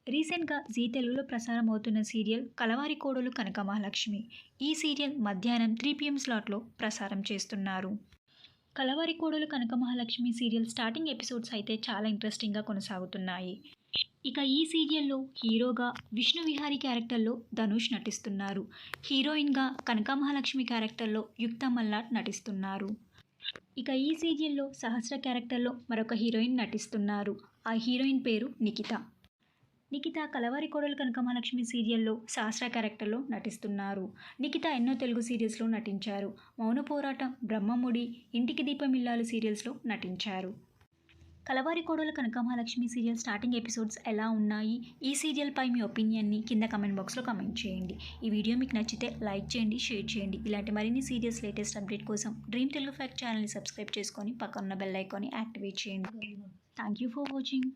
రీసెంట్‌గా జీ తెలుగులో ప్రసారమవుతున్న సీరియల్ 'కలవారి కోడలు కనకమహాలక్ష్మి'. ఈ సీరియల్ మధ్యాహ్నం 3 పీఎం స్లాట్‌లో ప్రసారం చేస్తున్నారు. 'కలవారి కోడలు కనకమహాలక్ష్మి' సీరియల్ స్టార్టింగ్ ఎపిసోడ్స్ అయితే చాలా ఇంట్రెస్టింగ్‌గా కొనసాగుతున్నాయి. ఇక ఈ సీరియల్‌లో హీరోగా విష్ణు విహారీ క్యారెక్టర్‌లో ధనుష్ నటిస్తున్నారు. హీరోయిన్‌గా కనకమహాలక్ష్మి క్యారెక్టర్‌లో యుక్త మల్లాట్ నటిస్తున్నారు. ఇక ఈ సీరియల్‌లో సహస్ర క్యారెక్టర్‌లో మరొక హీరోయిన్ నటిస్తున్నారు. ఆ హీరోయిన్ పేరు నిఖిత. నిఖిత 'కలవారి కోడలు కనకమహాలక్ష్మి' సీరియల్‌లో సహస్ర క్యారెక్టర్‌లో నటిస్తున్నారు. నిఖిత ఎన్నో తెలుగు సీరియల్స్‌లో నటించారు. 'మౌన పోరాటం', 'బ్రహ్మముడి', 'ఇంటికి దీపం ఇల్లాలు' సీరియల్స్‌లో నటించారు. 'కలవారి కోడలు కనకమహాలక్ష్మి' సీరియల్ స్టార్టింగ్ ఎపిసోడ్స్ ఎలా ఉన్నాయి? ఈ సీరియల్‌పై మీ ఒపీనియన్‌ని కింద కామెంట్ బాక్స్‌లో కామెంట్ చేయండి. ఈ వీడియో మీకు నచ్చితే లైక్ చేయండి, షేర్ చేయండి. ఇలాంటి మరిన్ని సీరియల్స్ లేటెస్ట్ అప్డేట్ కోసం డ్రీమ్ తెలుగు ఫ్యాక్ట్ ఛానల్‌ని సబ్స్క్రైబ్ చేసుకొని పక్కనున్న బెల్ ఐకాన్ని యాక్టివేట్ చేయండి. Thank you for watching.